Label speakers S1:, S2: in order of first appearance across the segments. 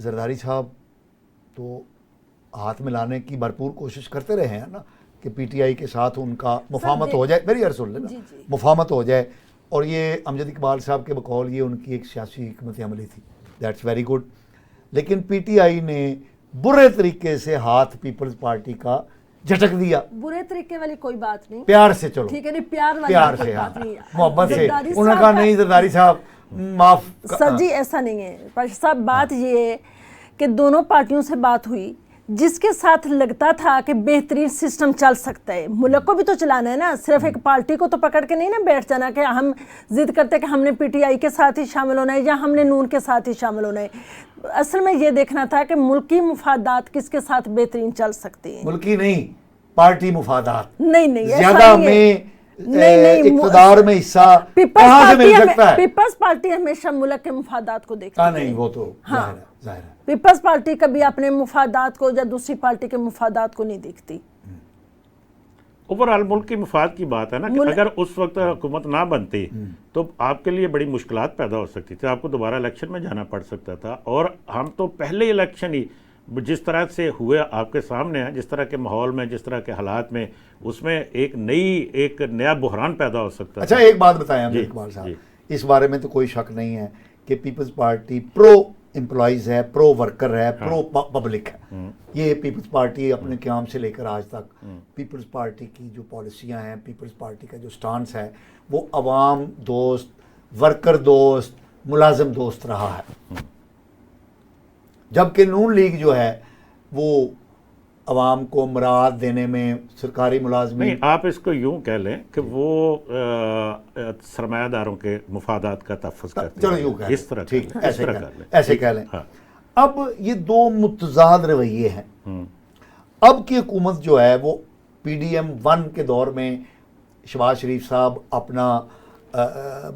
S1: زرداری صاحب تو ہاتھ ملانے کی بھرپور کوشش کرتے رہے ہیں نا کہ پی ٹی آئی کے ساتھ ان کا مفاہمت ہو جائے، میری عرض سن لینا، مفاہمت ہو جائے، اور یہ امجد اقبال صاحب کے بقول یہ ان کی ایک سیاسی حکمت عملی تھی، دیٹس ویری گڈ. لیکن پی ٹی آئی نے برے طریقے سے ہاتھ پیپلز پارٹی کا جھٹک دیا.
S2: برے طریقے والی کوئی بات نہیں،
S1: پیار سے، چلو
S2: ٹھیک ہے، نہیں پیار
S1: سے،
S2: بات نہیں،
S1: محبت سے. انہوں نے کہا نہیں زرداری صاحب معاف.
S2: سر جی ایسا نہیں ہے پاشا صاحب، بات یہ ہے کہ دونوں پارٹیوں سے بات ہوئی، جس کے ساتھ لگتا تھا کہ بہترین سسٹم چل سکتا ہے. ملک کو بھی تو چلانا ہے نا، صرف ایک پارٹی کو تو پکڑ کے نہیں نا بیٹھ جانا کہ ہم ضد کرتے کہ ہم نے پی ٹی آئی کے ساتھ ہی شامل ہونا ہے یا ہم نے نون کے ساتھ ہی شامل ہونا ہے. اصل میں یہ دیکھنا تھا کہ ملکی مفادات کس کے ساتھ بہترین چل سکتی ہیں.
S1: ملکی نہیں، پارٹی مفادات.
S2: نہیں
S1: زیادہ میں اقتدار میں حصہ کہاں سے مل سکتا ہے؟
S2: پیپلز پارٹی ہمیشہ ملک کے مفادات کو دیکھتی ہے.
S1: نہیں وہ تو ظاہر ہے.
S2: پیپلز پارٹی کبھی اپنے مفادات کو یا دوسری پارٹی کے مفادات کو نہیں دیکھتی.
S3: اوورآل ملک کے مفاد کی بات ہے نا کہ اگر اس وقت حکومت نہ بنتی تو آپ کے لیے بڑی مشکلات پیدا ہو سکتی تھی، آپ کو دوبارہ الیکشن میں جانا پڑ سکتا تھا. اور ہم تو پہلے الیکشن ہی جس طرح سے ہوئے آپ کے سامنے ہیں، جس طرح کے ماحول میں، جس طرح کے حالات میں، اس میں ایک نیا بحران پیدا ہو سکتا ہے.
S1: اچھا ایک بات بتائیں امجد اقبال صاحب، اس بارے میں تو کوئی شک نہیں ہے کہ پیپلز پارٹی پرو امپلائیز ہے، پرو ورکر ہے، پرو پبلک ہے. یہ پیپلز پارٹی اپنے قیام سے لے کر آج تک پیپلز پارٹی کی جو پالیسیاں ہیں، پیپلز پارٹی کا جو سٹانس ہے وہ عوام دوست، ورکر دوست، ملازم دوست رہا ہے. جبکہ نون لیگ جو ہے وہ عوام کو مراعات دینے میں، سرکاری ملازمین،
S3: نہیں آپ اس کو یوں کہہ لیں کہ وہ سرمایہ داروں کے مفادات کا تحفظ کرتے ہیں.
S1: چلو یوں کہہ لیں،
S3: اس طرح
S1: ٹھیک
S3: ایسے
S1: کہہ لیں. اب یہ دو متضاد رویے ہیں. اب کی حکومت جو ہے وہ پی ڈی ایم 1 کے دور میں شہباز شریف صاحب اپنا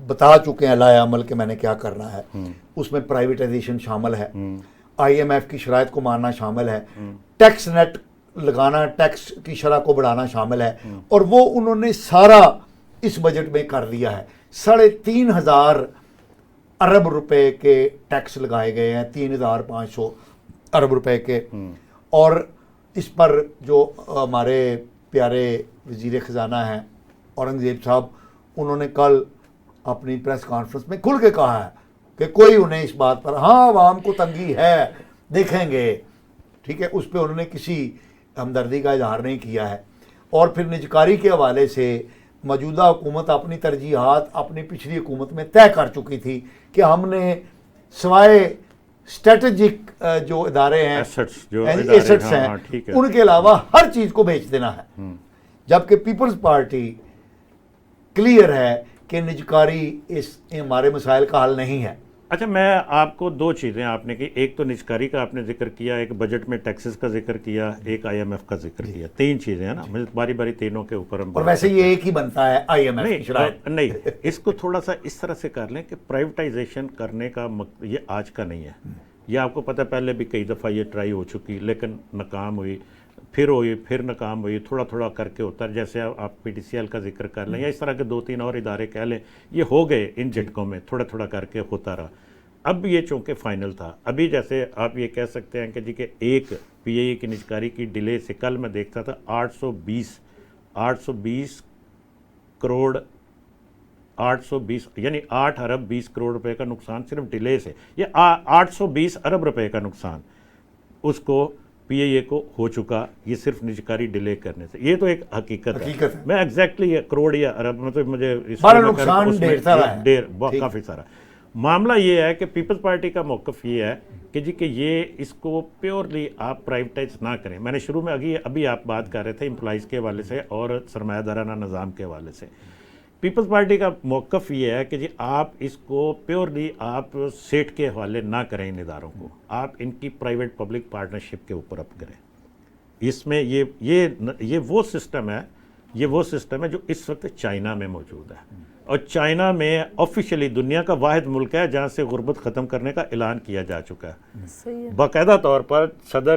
S1: بتا چکے ہیں لائے عمل کہ میں نے کیا کرنا ہے. اس میں پرائیویٹائزیشن شامل ہے، آئی ایم ایف کی شرائط کو ماننا شامل ہے، ٹیکس نیٹ لگانا، ٹیکس کی شرح کو بڑھانا شامل ہے. اور وہ انہوں نے سارا اس بجٹ میں کر دیا ہے. 3,500 ارب روپے کے ٹیکس لگائے گئے ہیں، 3,500 ارب روپے کے. اور اس پر جو ہمارے پیارے وزیر خزانہ ہیں اورنگزیب صاحب، انہوں نے کل اپنی پریس کانفرنس میں کھل کے کہا ہے کہ کوئی انہیں اس بات پر، ہاں عوام کو تنگی ہے دیکھیں گے، ٹھیک ہے، اس پہ انہوں نے کسی ہمدردی کا اظہار نہیں کیا ہے. اور پھر نجکاری کے حوالے سے موجودہ حکومت اپنی ترجیحات اپنی پچھلی حکومت میں طے کر چکی تھی کہ ہم نے سوائے اسٹریٹجک جو ادارے ہیں، ایسٹس ہیں، ان کے علاوہ ہر چیز کو بیچ دینا ہے. جبکہ پیپلز پارٹی کلیئر ہے کہ نجکاری اس ہمارے مسائل کا حل نہیں ہے.
S3: اچھا میں آپ کو دو چیزیں آپ نے کی، ایک تو نجکاری کا آپ نے ذکر کیا، ایک بجٹ میں ٹیکسز کا ذکر کیا، ایک آئی ایم ایف کا ذکر کیا. 3 چیزیں ہیں نا، مجھے باری باری تینوں کے اوپر ہم،
S1: اور ویسے یہ ایک ہی بنتا ہے آئی ایم ایف.
S3: نہیں اس کو تھوڑا سا اس طرح سے کر لیں کہ پرائیویٹائزیشن کرنے کا یہ آج کا نہیں ہے. یہ آپ کو پتہ پہلے بھی کئی دفعہ یہ ٹرائی ہو چکی لیکن ناکام ہوئی، پھر ناکام ہوئی، تھوڑا تھوڑا کر کے ہوتا ہے. جیسے آپ پی ٹی سی ایل کا ذکر کر لیں یا اس طرح کے 2-3 اور ادارے کہہ لیں، یہ ہو گئے ان جھٹکوں میں، تھوڑا تھوڑا کر کے ہوتا رہا. اب یہ چونکہ فائنل تھا، ابھی جیسے آپ یہ کہہ سکتے ہیں کہ جی کہ ایک پی اے ای کی نجکاری کی ڈیلے سے، کل میں دیکھتا تھا 820 کروڑ 820 یعنی 8 ارب 20 کروڑ روپے کا نقصان صرف ڈیلے سے. یہ 820 ارب روپے کا نقصان اس کو پی اے اے کو ہو چکا، یہ صرف نجکاری ڈیلے کرنے سے. یہ تو ایک حقیقت ہے. میں ایگزیکٹلی کروڑ یا ارب میں تو مجھے کافی سارا. معاملہ یہ ہے کہ پیپلز پارٹی کا موقف یہ ہے کہ جی کہ یہ اس کو پیورلی آپ پرائیویٹائز نہ کریں. میں نے شروع میں ابھی آپ بات کر رہے تھے امپلائیز کے حوالے سے اور سرمایہ دارانہ نظام کے حوالے سے. پیپلز پارٹی کا موقف یہ ہے کہ جی آپ اس کو پیورلی آپ سیٹ کے حوالے نہ کریں، ان اداروں کو آپ ان کی پرائیویٹ پبلک پارٹنرشپ کے اوپر اپ کریں. اس میں یہ وہ سسٹم ہے جو اس وقت چائنا میں موجود ہے. اور چائنا میں آفیشلی دنیا کا واحد ملک ہے جہاں سے غربت ختم کرنے کا اعلان کیا جا چکا ہے. باقاعدہ طور پر صدر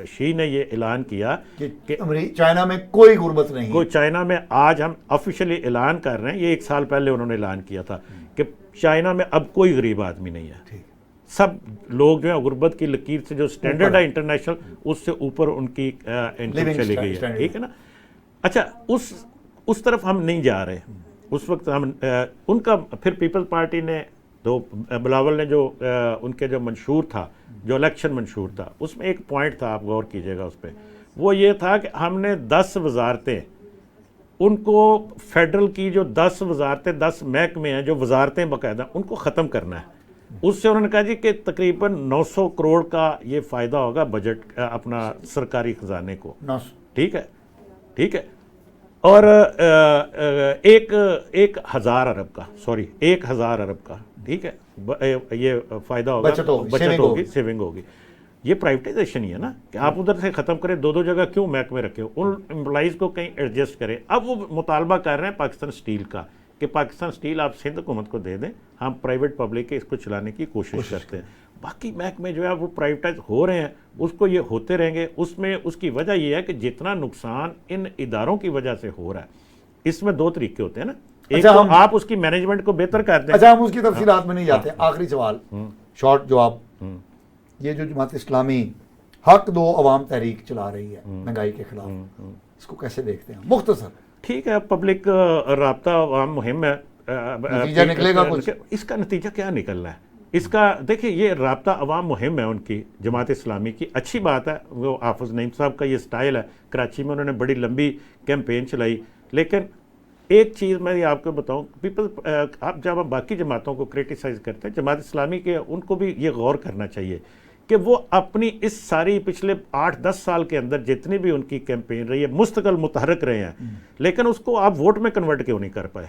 S3: شی نے یہ اعلان کیا کہ
S1: چائنا میں کوئی غربت نہیں.
S3: چائنا میں آج ہم آفیشلی اعلان کر رہے ہیں، یہ 1 سال پہلے انہوں نے اعلان کیا تھا کہ چائنا میں اب کوئی غریب آدمی نہیں ہے. سب لوگ جو ہے غربت کی لکیر سے جو سٹینڈرڈ ہے انٹرنیشنل اس سے اوپر ان کی انکم چلی گئی ہے، ٹھیک ہے نا. اچھا اس طرف ہم نہیں جا رہے. اس وقت ہم ان کا پھر پیپلز پارٹی نے تو بلاول نے جو ان کے جو منشور تھا، جو الیکشن منشور تھا، اس میں ایک پوائنٹ تھا، آپ غور کیجئے گا اس پہ، وہ یہ تھا کہ ہم نے 10 وزارتیں ان کو فیڈرل کی جو 10 وزارتیں 10 محکمے ہیں جو وزارتیں باقاعدہ ان کو ختم کرنا ہے. اس سے انہوں نے کہا جی کہ تقریباً 900 کروڑ کا یہ فائدہ ہوگا بجٹ اپنا سرکاری خزانے کو. ٹھیک ہے. اور 1,000 ارب کا 1,000 ارب کا، ٹھیک ہے، یہ فائدہ ہوگا، بچت ہوگی، سیونگ ہوگی. یہ پرائیویٹائزیشن ہی ہے نا کہ آپ ادھر سے ختم کریں، دو جگہ کیوں محکمے رکھے ہو، ان امپلائیز کو کہیں ایڈجسٹ کریں. اب وہ مطالبہ کر رہے ہیں پاکستان اسٹیل کا کہ پاکستان اسٹیل آپ سندھ حکومت کو دے دیں، ہم پرائیویٹ پبلک کے اس کو چلانے کی کوشش کرتے ہیں. باقی محکمے جو ہے وہ پرائیویٹائز ہو رہے ہیں، اس کو یہ ہوتے رہیں گے. اس میں اس کی وجہ یہ ہے کہ جتنا نقصان ان اداروں کی وجہ سے ہو رہا ہے، اس میں 2 طریقے ہوتے ہیں نا. ایک تو آپ اس کی مینجمنٹ کو بہتر کرتے ہیں.
S1: اچھا ہم اس کی تفصیلات میں نہیں جاتے. آخری سوال، شارٹ جواب. یہ جو جماعت اسلامی حق دو عوام تحریک چلا رہی ہے مہنگائی کے خلاف، اس کو کیسے دیکھتے ہیں مختصر؟
S3: ٹھیک ہے، پبلک رابطہ عوام مہم ہے.
S1: نتیجہ نکلے گا کچھ؟
S3: اس کا نتیجہ کیا نکلنا ہے؟ اس کا دیکھیں، یہ رابطہ عوام مہم ہے ان کی، جماعت اسلامی کی. اچھی بات ہے، وہ حافظ نعیم صاحب کا یہ سٹائل ہے. کراچی میں انہوں نے بڑی لمبی کیمپین چلائی. لیکن ایک چیز میں آپ کو بتاؤں، آپ جب ہم باقی جماعتوں کو کرٹیسائز کرتے ہیں، جماعت اسلامی کے ان کو بھی یہ غور کرنا چاہیے کہ وہ اپنی اس ساری پچھلے 8-10 سال کے اندر جتنی بھی ان کی کیمپین رہی ہے، مستقل متحرک رہے ہیں، لیکن اس کو آپ ووٹ میں کنورٹ کیوں نہیں کر پائے؟